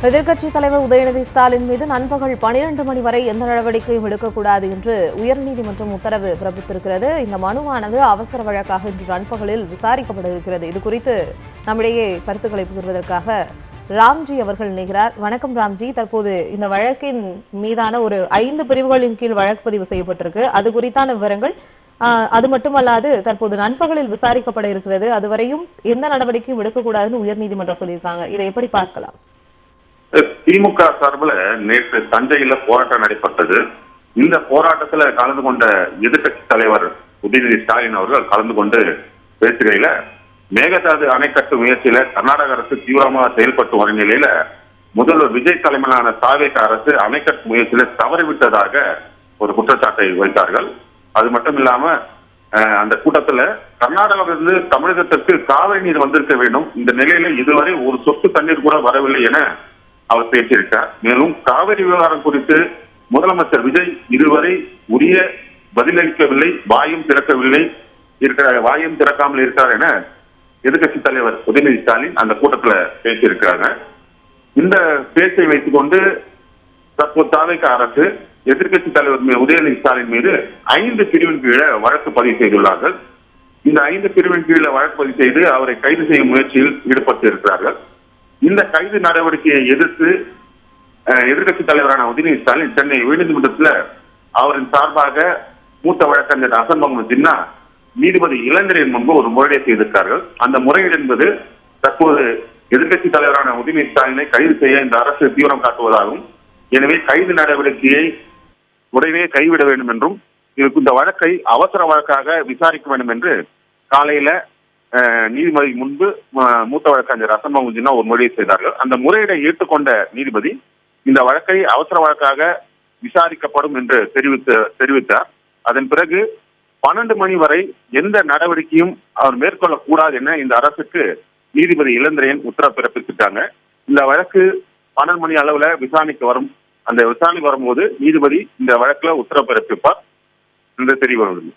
எதிர்க்கட்சித் தலைவர் உதயநிதி ஸ்டாலின் மீது நண்பகல் 12 மணி வரை எந்த நடவடிக்கையும் எடுக்கக்கூடாது என்று உயர்நீதிமன்றம் உத்தரவு பிறப்பித்திருக்கிறது. இந்த மனுவானது அவசர வழக்காக இன்று நண்பகலில் விசாரிக்கப்பட இருக்கிறது. இது குறித்து நம்மிடையே கருத்துக்களை பகிர்வதற்காக ராம்ஜி அவர்கள் இணைகிறார். வணக்கம் ராம்ஜி. தற்போது இந்த வழக்கின் மீதான ஒரு 5 பிரிவுகளின் கீழ் வழக்கு பதிவு செய்யப்பட்டிருக்கு. அது குறித்தான விவரங்கள், அது மட்டுமல்லாது தற்போது நண்பகலில் விசாரிக்கப்பட இருக்கிறது. அதுவரையும் எந்த நடவடிக்கையும் எடுக்கக்கூடாதுன்னு உயர்நீதிமன்றம் சொல்லியிருக்காங்க. இதை எப்படி பார்க்கலாம்? திமுக சார்பில் நேற்று தஞ்சையில போராட்டம் நடைபெற்றது. இந்த போராட்டத்துல கலந்து கொண்ட எதிர்கட்சி தலைவர் உதயநிதி ஸ்டாலின் அவர்கள் கலந்து கொண்டு பேசுகையில, மேகதாது அணை கட்டும் முயற்சியில கர்நாடக அரசு தீவிரமாக செயல்பட்டு வரும் நிலையில முதல்வர் விஜய் தலைமையிலான தாவேக அரசு அணை கட்டும் முயற்சியில தவறிவிட்டதாக ஒரு குற்றச்சாட்டை வைத்தார்கள். அது மட்டும் இல்லாம அந்த கூட்டத்துல கர்நாடகாவிலிருந்து தமிழகத்திற்கு காவிரி நீர் வந்திருக்க வேண்டும், இந்த நிலையில இதுவரை ஒரு சொட்டு தண்ணீர் கூட வரவில்லை என அவர் பேசியிருக்கார். மேலும் காவிரி விவகாரம் குறித்து முதலமைச்சர் விஜய் இதுவரை உரிய பதிலளிக்கவில்லை, வாயும் திறக்காமல் இருக்கிறார் என எதிர்கட்சி தலைவர் உதயநிதி ஸ்டாலின் அந்த கூட்டத்துல பேசியிருக்கிறாங்க. இந்த பேச்சை வைத்துக் கொண்டு தற்போது தாவேக அரசு எதிர்கட்சி தலைவர் உதயநிதி ஸ்டாலின் மீது 5 பிரிவின் கீழே வழக்கு பதிவு செய்துள்ளார்கள். இந்த 5 பிரிவின் கீழே வழக்கு பதிவு செய்து அவரை கைது செய்யும் முயற்சியில் ஈடுபட்டு இருக்கிறார்கள். இந்த கைது நடவடிக்கையை எதிர்த்து எதிர்கட்சி தலைவரான உதயநிதி ஸ்டாலின் சென்னை உயர்நீதிமன்றத்தில் அவரின் சார்பாக மூத்த வழக்கறிஞர் அசன் முகமது ஜின்னா நீதிபதி இளந்திரன் முன்பு ஒரு முறையீடு செய்திருக்கிறார்கள். அந்த முறையீடு என்பது தற்போது எதிர்கட்சி தலைவரான உதயநிதி ஸ்டாலினை கைது செய்ய இந்த அரசு தீவிரம் காட்டுவதாகவும், எனவே கைது நடவடிக்கையை உடனே கைவிட வேண்டும் என்றும், இந்த வழக்கை அவசர வழக்காக விசாரிக்க வேண்டும் என்று காலையில நீதிபதி முன்பு மூத்த வழக்கறிஞர் அசன் முகமது ஜின்னா ஒரு முறையீடு செய்தார்கள். அந்த முறையீடை ஏற்றுக்கொண்ட நீதிபதி இந்த வழக்கை அவசர வழக்காக விசாரிக்கப்படும் என்று தெரிவித்தார். அதன் பிறகு 12 மணி வரை எந்த நடவடிக்கையும் அவர் மேற்கொள்ளக்கூடாது என இந்த அரசுக்கு நீதிபதி இளந்திரன் உத்தரவு பிறப்பித்திருக்காங்க. இந்த வழக்கு 12 மணி அளவுல விசாரணைக்கு வரும். அந்த விசாரணை வரும்போது நீதிபதி இந்த வழக்குல உத்தரவு பிறப்பிப்பார் என்று தெரிய வருகிறது.